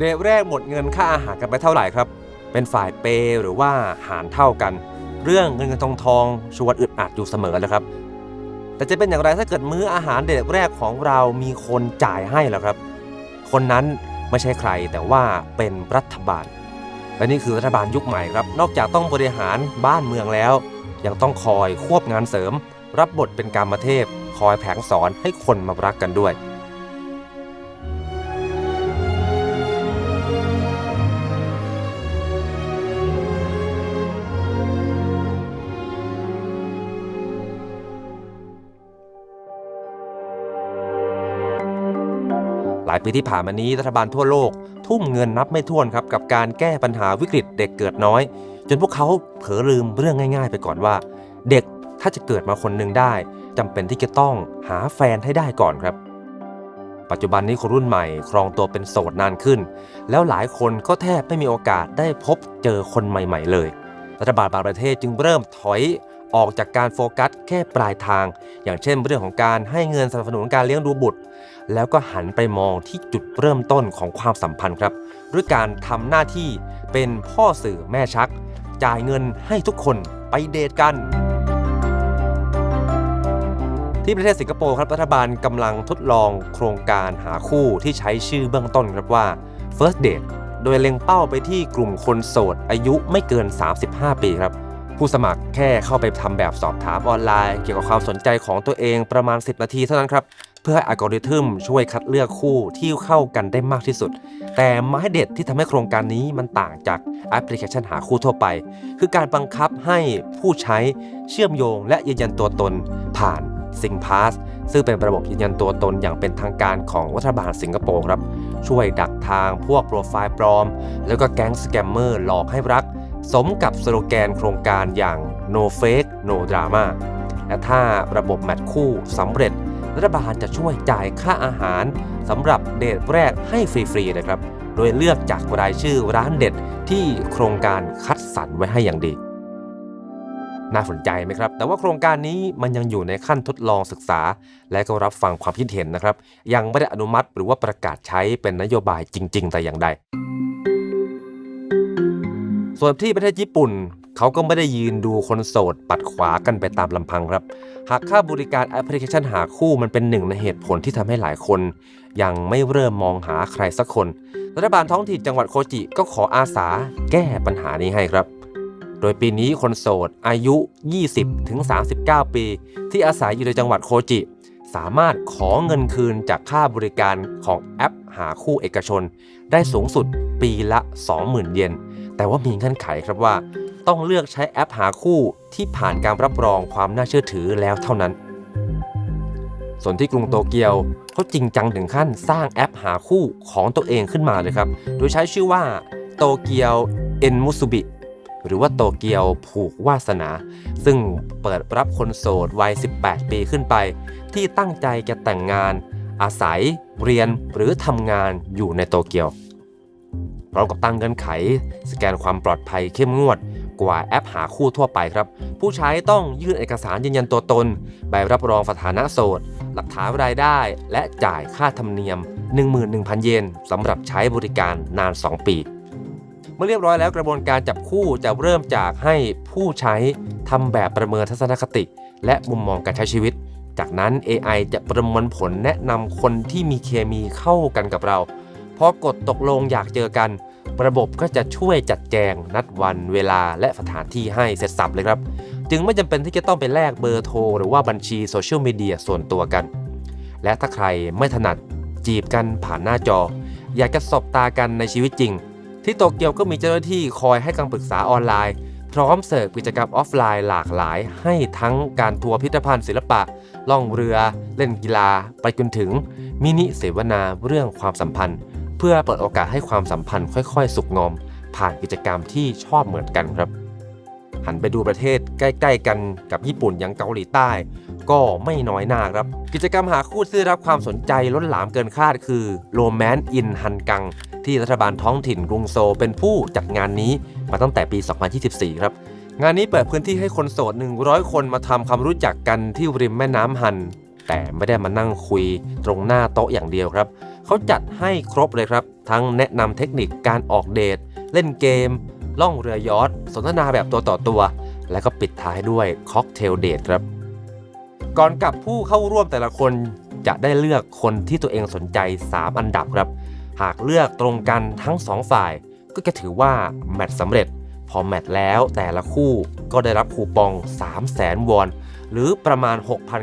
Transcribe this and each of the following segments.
เดทแรกหมดเงินค่าอาหารกันไปเท่าไหร่ครับเป็นฝ่ายเปย์หรือว่าหารเท่ากันเรื่องเงินเงินทองชวนอึดอัดอยู่เสมอเลยครับแต่จะเป็นอย่างไรถ้าเกิดมื้ออาหารเดทแรกของเรามีคนจ่ายให้ล่ะครับคนนั้นไม่ใช่ใครแต่ว่าเป็นรัฐบาลและนี่คือรัฐบาลยุคใหม่ครับนอกจากต้องบริหารบ้านเมืองแล้วยังต้องคอยควบงานเสริมรับบทเป็นกามเทพคอยแผงสอนให้คนมารักกันด้วยหลายปีที่ผ่านมานี้รัฐบาลทั่วโลกทุ่มเงินนับไม่ถ้วนครับกับการแก้ปัญหาวิกฤตเด็กเกิดน้อยจนพวกเขาเผลอลืมเรื่องง่ายๆไปก่อนว่าเด็กถ้าจะเกิดมาคนหนึ่งได้จำเป็นที่จะต้องหาแฟนให้ได้ก่อนครับปัจจุบันนี้คนรุ่นใหม่ครองตัวเป็นโสดนานขึ้นแล้วหลายคนก็แทบไม่มีโอกาสได้พบเจอคนใหม่ๆเลยรัฐบาลบางประเทศจึงเริ่มถอยออกจากการโฟกัสแค่ปลายทางอย่างเช่นเรื่องของการให้เงินสนับสนุนการเลี้ยงดูบุตรแล้วก็หันไปมองที่จุดเริ่มต้นของความสัมพันธ์ครับด้วยการทำหน้าที่เป็นพ่อสื่อแม่ชักจ่ายเงินให้ทุกคนไปเดทกันที่ประเทศสิงคโปร์ครับรัฐบาลกำลังทดลองโครงการหาคู่ที่ใช้ชื่อเบื้องต้นครับว่า First Date โดยเล็งเป้าไปที่กลุ่มคนโสดอายุไม่เกิน35ปีครับผู้สมัครแค่เข้าไปทำแบบสอบถามออนไลน์เกี่ยวกับความสนใจของตัวเองประมาณ10นาทีเท่านั้นครับเพื่อให้อัลกอริทึมช่วยคัดเลือกคู่ที่เข้ากันได้มากที่สุดแต่ไม้เด็ดที่ทำให้โครงการนี้มันต่างจากแอปพลิเคชันหาคู่ทั่วไปคือการบังคับให้ผู้ใช้เชื่อมโยงและยืนยันตัวตนผ่านSingPass ซึ่งเป็นระบบยืนยันตัวตนอย่างเป็นทางการของรัฐบาลสิงคโปร์ครับช่วยดักทางพวกโปรไฟล์ปลอมแล้วก็แก๊งสแกมเมอร์หลอกให้รักสมกับสโลแกนโครงการอย่าง No Fake No Drama และถ้าระบบแมทคู่สำเร็จรัฐบาลจะช่วยจ่ายค่าอาหารสำหรับเดทแรกให้ฟรีๆนะครับโดยเลือกจากรายชื่อร้านเด็ดที่โครงการคัดสรรไว้ให้อย่างดีน่าสนใจไหมครับแต่ว่าโครงการนี้มันยังอยู่ในขั้นทดลองศึกษาและก็รับฟังความคิดเห็นนะครับยังไม่ได้อนุมัติหรือว่าประกาศใช้เป็นนโยบายจริงๆแต่อย่างใดส่วนที่ประเทศญี่ปุ่นเขาก็ไม่ได้ยืนดูคนโสดปัดขวากันไปตามลำพังครับหากค่าบริการแอปพลิเคชันหาคู่มันเป็นหนึ่งในเหตุผลที่ทำให้หลายคนยังไม่เริ่มมองหาใครสักคนรัฐบาลท้องถิ่นจังหวัดโคจิก็ขออาสาแก้ปัญหานี้ให้ครับโดยปีนี้คนโสดอายุ 20-39 ปีที่อาศัยอยู่ในจังหวัดโคจิสามารถขอเงินคืนจากค่าบริการของแอปหาคู่เอกชนได้สูงสุดปีละ 20,000 เยนแต่ว่ามีเงื่อนไขครับว่าต้องเลือกใช้แอปหาคู่ที่ผ่านการรับรองความน่าเชื่อถือแล้วเท่านั้นส่วนที่กรุงโตเกียวเขาจริงจังถึงขั้นสร้างแอปหาคู่ของตัวเองขึ้นมาเลยครับโดยใช้ชื่อว่าโตเกียวเอ็นมุสุบิหรือว่าโตเกียวผูกวาสนาซึ่งเปิดรับคนโสดวัย 18 ปีขึ้นไปที่ตั้งใจจะแต่งงานอาศัยเรียนหรือทำงานอยู่ในโตเกียวพร้อมกับตั้งเงื่อนไขสแกนความปลอดภัยเข้มงวดกว่าแอปหาคู่ทั่วไปครับผู้ใช้ต้องยื่นเอกสารยืนยันตัวตนใบรับรองสถานะโสดหลักฐานรายได้และจ่ายค่าธรรมเนียม 11,000 เยนสำหรับใช้บริการนาน 2 ปีเมื่อเรียบร้อยแล้วกระบวนการจับคู่จะเริ่มจากให้ผู้ใช้ทำแบบประเมินทัศนคติและมุมมองการใช้ชีวิตจากนั้น AI จะประมวลผลแนะนำคนที่มีเคมีเข้ากันกับเราพอกดตกลงอยากเจอกันระบบก็จะช่วยจัดแจงนัดวันเวลาและสถานที่ให้เสร็จสับเลยครับจึงไม่จำเป็นที่จะต้องไปแลกเบอร์โทรหรือว่าบัญชีโซเชียลมีเดียส่วนตัวกันและถ้าใครไม่ถนัดจีบกันผ่านหน้าจออยากจะสบตากันในชีวิตจริงที่โตเกียวก็มีเจ้าหน้าที่คอยให้คำปรึกษาออนไลน์พร้อมเสิร์ฟกิจกรรมออฟไลน์หลากหลายให้ทั้งการทัวร์พิพิธภัณฑ์ศิลปะล่องเรือเล่นกีฬาไปจนถึงมินิเสวนาเรื่องความสัมพันธ์เพื่อเปิดโอกาสให้ความสัมพันธ์ค่อยๆสุกงอมผ่านกิจกรรมที่ชอบเหมือนกันครับหันไปดูประเทศใกล้ๆกันกับญี่ปุ่นอย่างเกาหลีใต้ก็ไม่น้อยหน้าครับกิจกรรมหาคู่ที่ได้รับความสนใจล้นหลามเกินคาดคือ Romance in Hangang ที่รัฐบาลท้องถิ่นกรุงโซลเป็นผู้จัดงานนี้มาตั้งแต่ปี 2024 ครับงานนี้เปิดพื้นที่ให้คนโสด 100 คนมาทำความรู้จักกันที่ริมแม่น้ำฮันแต่ไม่ได้มานั่งคุยตรงหน้าโต๊ะอย่างเดียวครับ เขาจัดให้ครบเลยครับทั้งแนะนำเทคนิคการออกเดทเล่นเกมล่องเรือยอชต์สนทนาแบบตัวต่อตัวและก็ปิดท้ายด้วยค็อกเทลเดทครับก่อนกับผู้เข้าร่วมแต่ละคนจะได้เลือกคนที่ตัวเองสนใจ3อันดับครับหากเลือกตรงกันทั้ง2ฝ่ายก็จะถือว่าแมตช์สำเร็จพอแมตช์แล้วแต่ละคู่ก็ได้รับคูปอง 300,000 วอนหรือประมาณ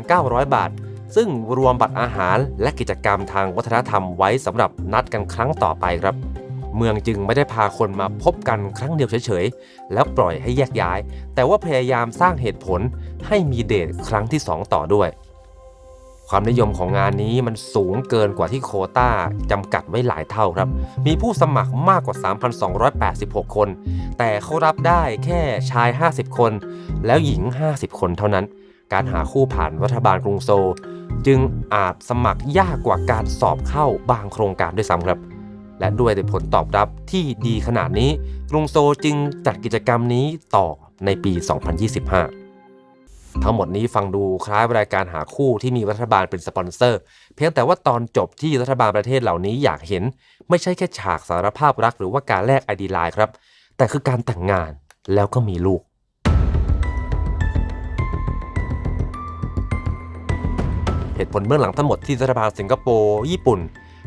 6,900 บาทซึ่งรวมบัตรอาหารและกิจกรรมทางวัฒนธรรมไว้สำหรับนัดกันครั้งต่อไปครับเมืองจึงไม่ได้พาคนมาพบกันครั้งเดียวเฉยๆแล้วปล่อยให้แยกย้ายแต่ว่าพยายามสร้างเหตุผลให้มีเดทครั้งที่2ต่อด้วยความนิยมของงานนี้มันสูงเกินกว่าที่โควต้าจำกัดไว้หลายเท่าครับมีผู้สมัครมากกว่า 3,286 คนแต่เขารับได้แค่ชาย50คนแล้วหญิง50คนเท่านั้นการหาคู่ผ่านรัฐบาลกรุงโซลจึงอาจสมัครยากกว่าการสอบเข้าบางโครงการด้วยซ้ำครับและด้วยผลตอบรับที่ดีขนาดนี้กรุงโซลจึงจัดกิจกรรมนี้ต่อในปี 2025 ทั้งหมดนี้ฟังดูคล้ายรายการหาคู่ที่มีรัฐบาลเป็นสปอนเซอร์เพียงแต่ว่าตอนจบที่รัฐบาลประเทศเหล่านี้อยากเห็นไม่ใช่แค่ฉากสารภาพรักหรือว่าการแลก ID ไลน์ครับแต่คือการแต่งงานแล้วก็มีลูกเหตุผลเบื้องหลังทั้งหมดที่รัฐบาลสิงคโปร์ญี่ปุ่น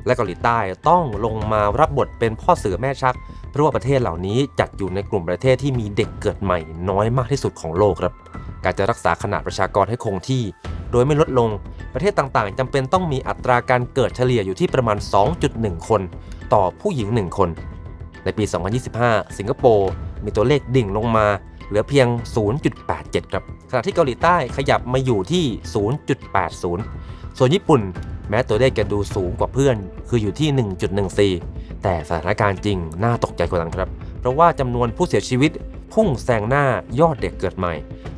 และเกาหลีใต้ต้องลงมารับบทเป็นพ่อเสือแม่ชักเพราะว่าประเทศเหล่านี้จัดอยู่ในกลุ่มประเทศที่มีเด็กเกิดใหม่น้อยมากที่สุดของโลกครับการจะรักษาขนาดประชากรให้คงที่โดยไม่ลดลงประเทศต่างๆจำเป็นต้องมีอัตราการเกิดเฉลี่ยอยู่ที่ประมาณ 2.1 คนต่อผู้หญิง1คนในปี 2025 สิงคโปร์มีตัวเลขดิ่งลงมาเหลือเพียง 0.87 ครับขณะที่เกาหลีใต้ขยับมาอยู่ที่ 0.80 ส่วนญี่ปุ่นแม้ตัวเลขจะดูสูงกว่าเพื่อนคืออยู่ที่ 1.14 แต่สถานการณ์จริงน่าตกใจกว่านั้นครับเพราะว่าจำนวนผู้เสียชีวิตพุ่งแซงหน้ายอดเด็กเกิดใหม่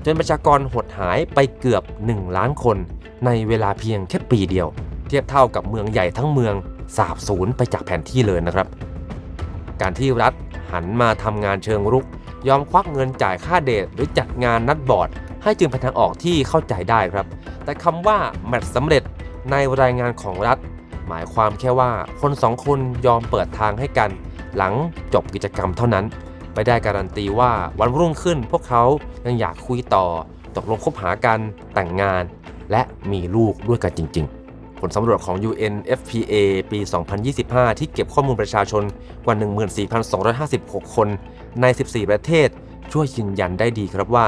จนประชากรหดหายไปเกือบ1 ล้านคนในเวลาเพียงแค่ปีเดียวเทียบเท่ากับเมืองใหญ่ทั้งเมืองสาบสูญไปจากแผนที่เลยนะครับการที่รัฐหันมาทำงานเชิงรุกยอมควักเงินจ่ายค่าเดทหรือจัดงานนัดบอร์ดให้จึงเป็นทางออกที่เข้าใจได้ครับแต่คำว่าแมตช์สำเร็จในรายงานของรัฐหมายความแค่ว่าคน2คนยอมเปิดทางให้กันหลังจบกิจกรรมเท่านั้นไม่ได้การันตีว่าวันรุ่งขึ้นพวกเขายังอยากคุยต่อตกลงคบหากันแต่งงานและมีลูกด้วยกันจริงๆผลสำรวจของ UNFPA ปี 2025 ที่เก็บข้อมูลประชาชนกว่า 14,256 คนใน 14 ประเทศช่วยยืนยันได้ดีครับว่า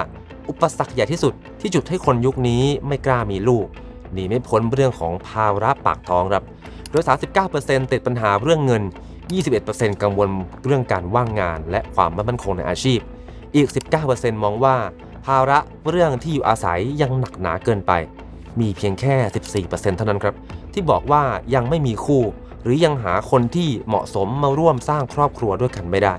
อุปสรรคใหญ่ที่สุดที่จุดให้คนยุคนี้ไม่กล้ามีลูกหนีไม่พ้นเรื่องของภาระปากท้องครับโดย 39% ติดปัญหาเรื่องเงิน 21% กังวลเรื่องการว่างงานและความไม่มั่นคงในอาชีพอีก 19% มองว่าภาระเรื่องที่อยู่อาศัยยังหนักหนาเกินไปมีเพียงแค่ 14% เท่านั้นครับที่บอกว่ายังไม่มีคู่หรือยังหาคนที่เหมาะสมมาร่วมสร้างครอบครัวด้วยกันไม่ได้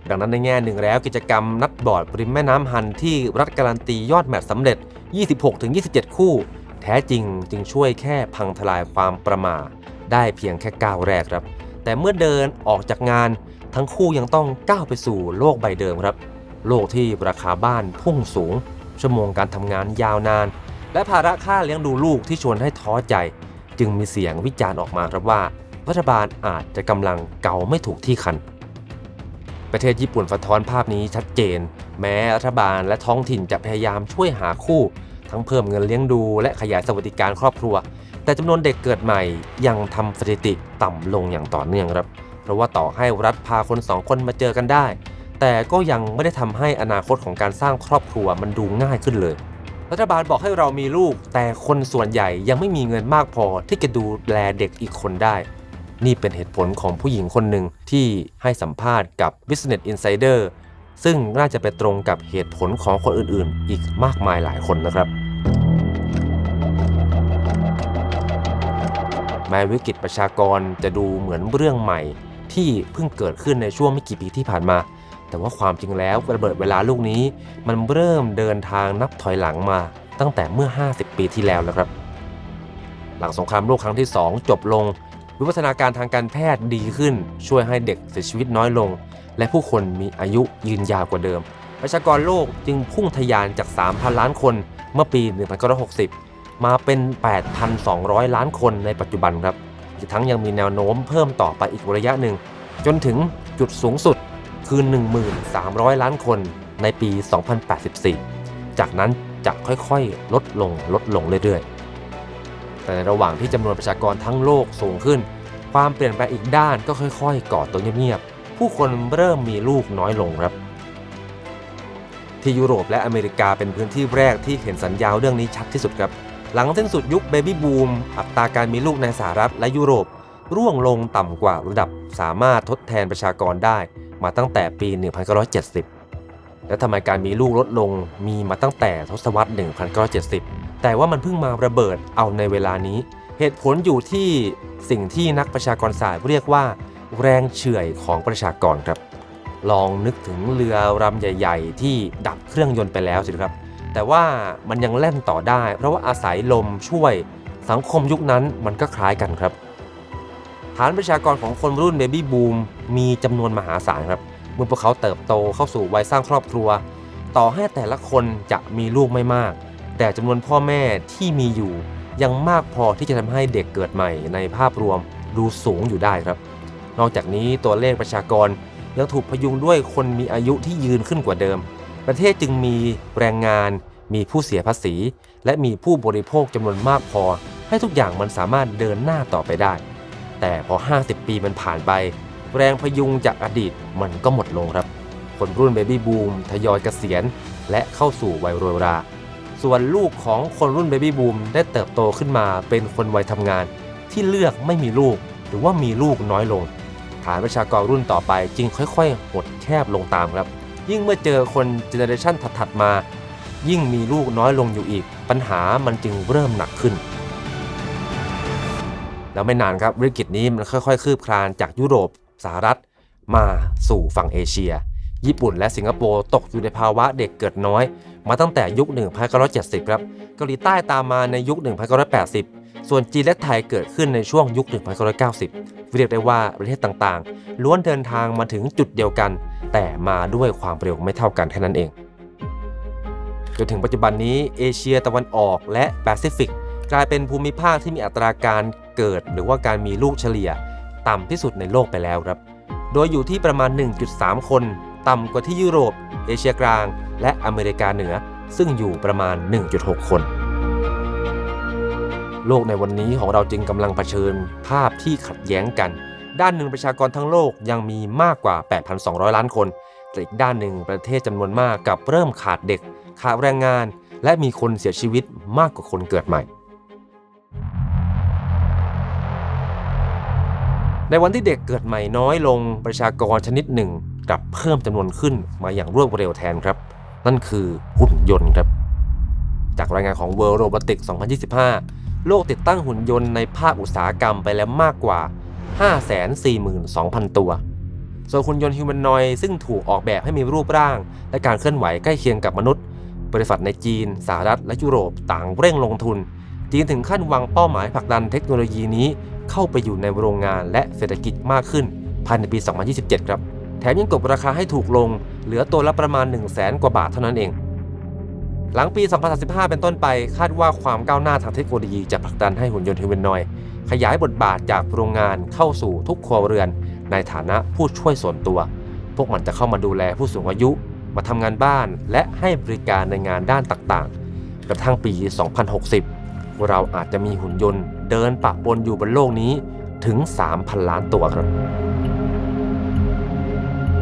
ดังนั้นในแง่หนึ่งแล้วกิจกรรมนัดบอร์ดริมแม่น้ำฮันที่รัฐการันตียอดแมตช์สำเร็จ 26-27 คู่แท้จริงจึงช่วยแค่พังทลายความประมาทได้เพียงแค่ก้าวแรกครับแต่เมื่อเดินออกจากงานทั้งคู่ยังต้องก้าวไปสู่โลกใบเดิมครับโลกที่ราคาบ้านพุ่งสูงชั่วโมงการทำงานยาวนานและภาระค่าเลี้ยงดูลูกที่ชวนให้ท้อใจจึงมีเสียงวิจารณ์ออกมาครับว่ารัฐบาลอาจจะกำลังเกาไม่ถูกที่คันประเทศญี่ปุ่นสะท้อนภาพนี้ชัดเจนแม้รัฐบาลและท้องถิ่นจะพยายามช่วยหาคู่ทั้งเพิ่มเงินเลี้ยงดูและขยายสวัสดิการครอบครัวแต่จำนวนเด็กเกิดใหม่ยังทำสถิติต่ำลงอย่างต่อเนื่องครับเพราะว่าต่อให้รัฐพาคน2คนมาเจอกันได้แต่ก็ยังไม่ได้ทำให้อนาคตของการสร้างครอบครัวมันดูง่ายขึ้นเลยรัฐบาลบอกให้เรามีลูกแต่คนส่วนใหญ่ยังไม่มีเงินมากพอที่จะดูแลเด็กอีกคนได้นี่เป็นเหตุผลของผู้หญิงคนหนึ่งที่ให้สัมภาษณ์กับ Business Insider ซึ่งน่าจะไปตรงกับเหตุผลของคนอื่นๆอีกมากมายหลายคนนะครับแม้วิกฤตประชากรจะดูเหมือนเรื่องใหม่ที่เพิ่งเกิดขึ้นในช่วงไม่กี่ปีที่ผ่านมาแต่ว่าความจริงแล้วระเบิดเวลาลูกนี้มันเริ่มเดินทางนับถอยหลังมาตั้งแต่เมื่อ50 ปีที่แล้วแล้วครับหลังสงครามโลกครั้งที่2จบลงวิวัฒนาการทางการแพทย์ดีขึ้นช่วยให้เด็กเสียชีวิตน้อยลงและผู้คนมีอายุยืนยาวกว่าเดิมประชากรโลกจึงพุ่งทะยานจาก 3,000 ล้านคนเมื่อปี 1960 มาเป็น 8,200 ล้านคนในปัจจุบันครับอีกทั้งยังมีแนวโน้มเพิ่มต่อไปอีกระยะหนึ่งจนถึงจุดสูงสุดคือ 13,000 ล้านคนในปี 2084 จากนั้นจะค่อยๆลดลงเรื่อยๆแต่ในระหว่างที่จำนวนประชากรทั้งโลกสูงขึ้นความเปลี่ยนแปลงอีกด้านก็ค่อยๆก่อตัวเงียบๆผู้คนเริ่มมีลูกน้อยลงครับที่ยุโรปและอเมริกาเป็นพื้นที่แรกที่เห็นสัญญาณเรื่องนี้ชัดที่สุดครับหลังสิ้นสุดยุคเบบี้บูมอัตราการมีลูกในสหรัฐและยุโรปร่วงลงต่ำกว่าระดับสามารถทดแทนประชากรได้มาตั้งแต่ปี 1970 และทำไมการมีลูกลดลงมีมาตั้งแต่ทศวรรษ 1970 แต่ว่ามันเพิ่งมาระเบิดเอาในเวลานี้เหตุผลอยู่ที่สิ่งที่นักประชากรศาสตร์เรียกว่าแรงเฉื่อยของประชากรครับลองนึกถึงเรือลำใหญ่ๆที่ดับเครื่องยนต์ไปแล้วสิครับแต่ว่ามันยังแล่นต่อได้เพราะว่าอาศัยลมช่วยสังคมยุคนั้นมันก็คล้ายกันครับฐานประชากรของคนรุ่นเบบี้บูมมีจำนวนมหาศาลครับเมื่อพวกเขาเติบโตเข้าสู่วัยสร้างครอบครัวต่อให้แต่ละคนจะมีลูกไม่มากแต่จำนวนพ่อแม่ที่มีอยู่ยังมากพอที่จะทำให้เด็กเกิดใหม่ในภาพรวมดูสูงอยู่ได้ครับนอกจากนี้ตัวเลขประชากรยังถูกพยุงด้วยคนมีอายุที่ยืนขึ้นกว่าเดิมประเทศจึงมีแรงงานมีผู้เสียภาษีและมีผู้บริโภคจำนวนมากพอให้ทุกอย่างมันสามารถเดินหน้าต่อไปได้แต่พอ50 ปีมันผ่านไปแรงพยุงจากอดีตมันก็หมดลงครับคนรุ่นเบบี้บูมทยอยเกษียณและเข้าสู่วัยโรยราส่วนลูกของคนรุ่นเบบี้บูมได้เติบโตขึ้นมาเป็นคนวัยทำงานที่เลือกไม่มีลูกหรือว่ามีลูกน้อยลงฐานประชากรรุ่นต่อไปจึงค่อยๆหดแคบลงตามครับยิ่งเมื่อเจอคนเจเนอเรชันถัดๆมายิ่งมีลูกน้อยลงอยู่อีกปัญหามันจึงเริ่มหนักขึ้นแล้วไม่นานครับวิกฤตนี้มันค่อยๆคืบคลานจากยุโรปสหรัฐมาสู่ฝั่งเอเชียญี่ปุ่นและสิงคโปร์ตกอยู่ในภาวะเด็กเกิดน้อยมาตั้งแต่ยุค 1970 ครับเกาหลีใต้ตามมาในยุค 1980 ส่วนจีนและไทยเกิดขึ้นในช่วงยุค 1990 เรียกได้ว่าประเทศต่างๆล้วนเดินทางมาถึงจุดเดียวกันแต่มาด้วยความเร็วไม่เท่ากันแค่นั้นเองจนถึงปัจจุบันนี้เอเชียตะวันออกและแปซิฟิกกลายเป็นภูมิภาคที่มีอัตราการเกิดหรือว่าการมีลูกเฉลี่ยต่ำที่สุดในโลกไปแล้วครับโดยอยู่ที่ประมาณ 1.3 คนต่ำกว่าที่ยุโรปเอเชียกลางและอเมริกาเหนือซึ่งอยู่ประมาณ 1.6 คนโลกในวันนี้ของเราจึงกำลังเผชิญภาพที่ขัดแย้งกันด้านหนึ่งประชากรทั้งโลกยังมีมากกว่า 8,200 ล้านคนแต่อีกด้านหนึ่งประเทศจำนวนมากกับเริ่มขาดเด็กขาดแรงงานและมีคนเสียชีวิตมากกว่าคนเกิดใหม่ในวันที่เด็กเกิดใหม่น้อยลงประชากรชนิดหนึ่งกลับเพิ่มจำนวนขึ้นมาอย่างรวดเร็วแทนครับนั่นคือหุ่นยนต์ครับจากรายงานของ World Robotics 2025 โลกติดตั้งหุ่นยนต์ในภาคอุตสาหกรรมไปแล้วมากกว่า 542,000 ตัวส่วนหุ่นยนต์ฮิวแมนนอยด์ซึ่งถูกออกแบบให้มีรูปร่างและการเคลื่อนไหวใกล้เคียงกับมนุษย์บริษัทในจีนสหรัฐและยุโรปต่างเร่งลงทุนจีนถึงขั้นวางเป้าหมายผลักดันเทคโนโลยีนี้เข้าไปอยู่ในโรงงานและเศรษฐกิจมากขึ้นภายในปี 2027 ครับแถมยังกดราคาให้ถูกลงเหลือตัวละประมาณ 100,000 กว่าบาทเท่านั้นเองหลังปี 2035 เป็นต้นไปคาดว่าความก้าวหน้าทางเทคโนโลยีจะผลักดันให้หุ่นยนต์ฮิวแมนนอยด์ขยายบทบาทจากโรงงานเข้าสู่ทุกครัวเรือนในฐานะผู้ช่วยส่วนตัวพวกมันจะเข้ามาดูแลผู้สูงอายุมาทำงานบ้านและให้บริการในงานด้านต่างๆกระทั่งปี 2060 เราอาจจะมีหุ่นยนต์เดินปะปนอยู่บนโลกนี้ถึง 3,000 ล้านตัวครับ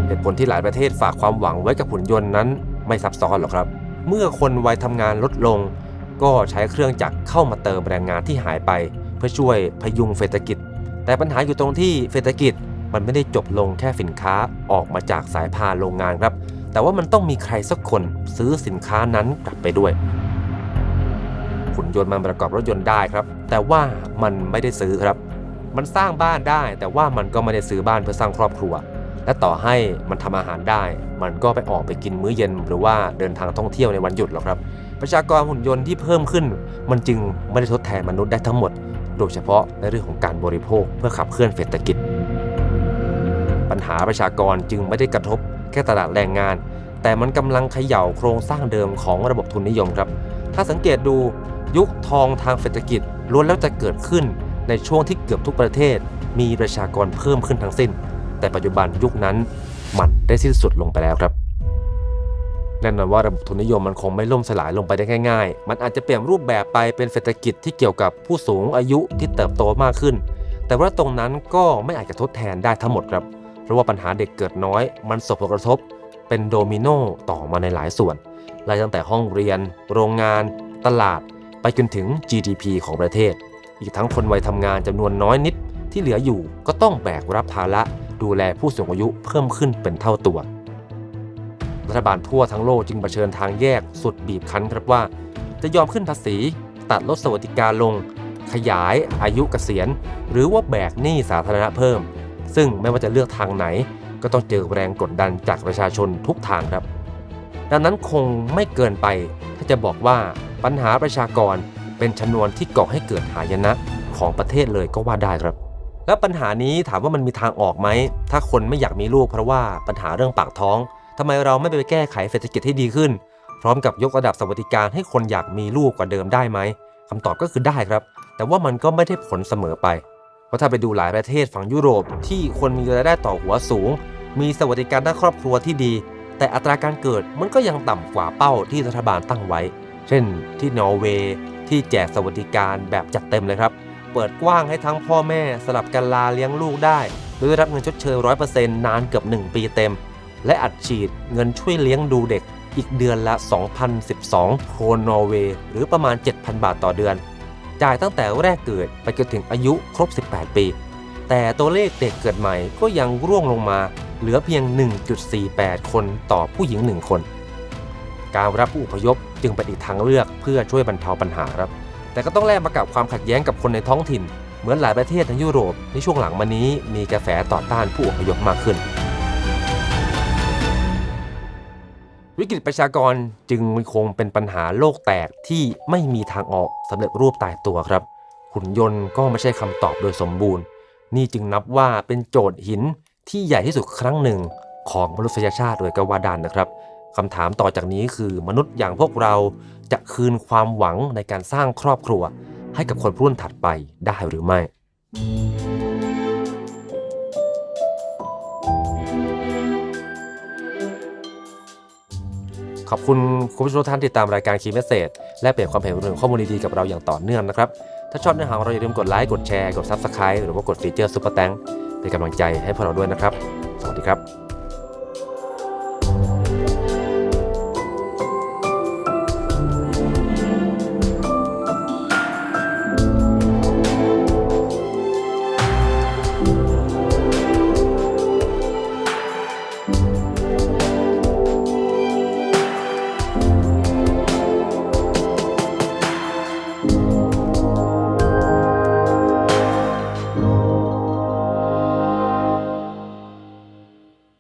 เหตุผลที่หลายประเทศฝากความหวังไว้กับหุ่นยนต์นั้นไม่ซับซ้อนหรอกครับเมื่อคนวัยทำงานลดลงก็ใช้เครื่องจักรเข้ามาเติมแรงงานที่หายไปเพื่อช่วยพยุงเศรษฐกิจแต่ปัญหาอยู่ตรงที่เศรษฐกิจมันไม่ได้จบลงแค่สินค้าออกมาจากสายพานโรงงานครับแต่ว่ามันต้องมีใครสักคนซื้อสินค้านั้นกลับไปด้วยหุ่นยนต์มันประกอบรถยนต์ได้ครับแต่ว่ามันไม่ได้ซื้อครับมันสร้างบ้านได้แต่ว่ามันก็ไม่ได้ซื้อบ้านเพื่อสร้างครอบครัวและต่อให้มันทำอาหารได้มันก็ไปออกไปกินมื้อเย็นหรือว่าเดินทางท่องเที่ยวในวันหยุดหรอกครับประชากรหุ่นยนต์ที่เพิ่มขึ้นมันจึงไม่ได้ทดแทนมนุษย์ได้ทั้งหมดโดยเฉพาะในเรื่องของการบริโภคเพื่อขับเคลื่อนเศรษฐกิจปัญหาประชากรจึงไม่ได้กระทบแค่ตลาดแรงงานแต่มันกำลังเขย่าโครงสร้างเดิมของระบบทุนนิยมครับถ้ ถ้าสังเกตดูยุคทองทางเศรษฐกิจล้วนแล้วจะเกิดขึ้นในช่วงที่เกือบทุกประเทศมีประชากรเพิ่มขึ้นทั้งสิ้นแต่ปัจจุบันยุคนั้นมันได้สิ้นสุดลงไปแล้วครับแน่นอนว่าระบบทุนนิยมมันคงไม่ล่มสลายลงไปได้ง่ายๆมันอาจจะเปลี่ยนรูปแบบไปเป็นเศรษฐกิจที่เกี่ยวกับผู้สูงอายุที่เติบโตมากขึ้นแต่ว่าตรงนั้นก็ไม่อาจจะทดแทนได้ทั้งหมดครับเพราะว่าปัญหาเด็กเกิดน้อยมันส่งผลกระทบเป็นโดมิโนต่อมาในหลายส่วนไล่ตั้งแต่ห้องเรียนโรงงานตลาดไปจนถึง GDP ของประเทศอีกทั้งคนวัยทำงานจำนวนน้อยนิดที่เหลืออยู่ก็ต้องแบกรับภาระดูแลผู้สูงอายุเพิ่มขึ้นเป็นเท่าตัวรัฐบาลทั่วทั้งโลกจึงเผชิญทางแยกสุดบีบคั้นครับว่าจะยอมขึ้นภาษีตัดลดสวัสดิการลงขยายอายุเกษียณหรือว่าแบกหนี้สาธารณะเพิ่มซึ่งไม่ว่าจะเลือกทางไหนก็ต้องเจอแรงกดดันจากประชาชนทุกทางครับดังนั้นคงไม่เกินไปถ้าจะบอกว่าปัญหาประชากรเป็นชนวนที่ก่อให้เกิดหายนะของประเทศเลยก็ว่าได้ครับแล้วปัญหานี้ถามว่ามันมีทางออกไหมถ้าคนไม่อยากมีลูกเพราะว่าปัญหาเรื่องปากท้องทำไมเราไม่ไปแก้ไขเศรษฐกิจให้ดีขึ้นพร้อมกับยกระดับสวัสดิการให้คนอยากมีลูกกว่าเดิมได้ไหมคำตอบก็คือได้ครับแต่ว่ามันก็ไม่ได้ผลเสมอไปเพราะถ้าไปดูหลายประเทศฝั่งยุโรปที่คนมีรายได้ต่อหัวสูงมีสวัสดิการด้านครอบครัวที่ดีแต่อัตราการเกิดมันก็ยังต่ำกว่าเป้าที่รัฐบาลตั้งไว้เช่นที่นอร์เวย์ที่แจกสวัสดิการแบบจัดเต็มเลยครับเปิดกว้างให้ทั้งพ่อแม่สลับกันลาเลี้ยงลูกได้โดยได้รับเงินชดเชย 100% นานเกือบ1 ปีเต็มและอัดฉีดเงินช่วยเลี้ยงดูเด็กอีกเดือนละ 2,012 โครนนอร์เวย์หรือประมาณ 7,000 บาทต่อเดือนจ่ายตั้งแต่แรกเกิดไปจนถึงอายุครบ 18 ปีแต่ตัวเลขเด็กเกิดใหม่ก็ยังร่วงลงมาเหลือเพียง 1.48 คนต่อผู้หญิง 1 คนการรับผู้อพยพจึงเป็นอีกทางเลือกเพื่อช่วยบรรเทาปัญหาครับแต่ก็ต้องแลกมากับความขัดแย้งกับคนในท้องถิ่นเหมือนหลายประเทศในยุโรปในช่วงหลังมานี้มีกระแสต่อต้านผู้อพยพมากขึ้นวิกฤตประชากรจึงคงเป็นปัญหาโลกแตกที่ไม่มีทางออกสำเร็จรูปตายตัวครับหุ่นยนต์ก็ไม่ใช่คำตอบโดยสมบูรณ์นี่จึงนับว่าเป็นโจทย์หินที่ใหญ่ที่สุดครั้งหนึ่งของมนุษยชาติโดยก็ว่าได้นะครับคำถามต่อจากนี้คือมนุษย์อย่างพวกเราจะคืนความหวังในการสร้างครอบครัวให้กับคนรุ่นถัดไปได้หรือไม่ขอบคุณคุณผู้ชมทุกท่านที่ตามรายการ Key Message และเปลี่ยนความเห็นเรื่องข้อมูลดีๆกับเราอย่างต่อเนื่องนะครับถ้าชอบเนื้อหาของเราอย่าลืมกดไลค์กดแชร์กด Subscribe หรือว่ากดฟีเจอร์ซุปเปอร์แตงเป็นกำลังใจให้พวกเราด้วยนะครับสวัสดีครับ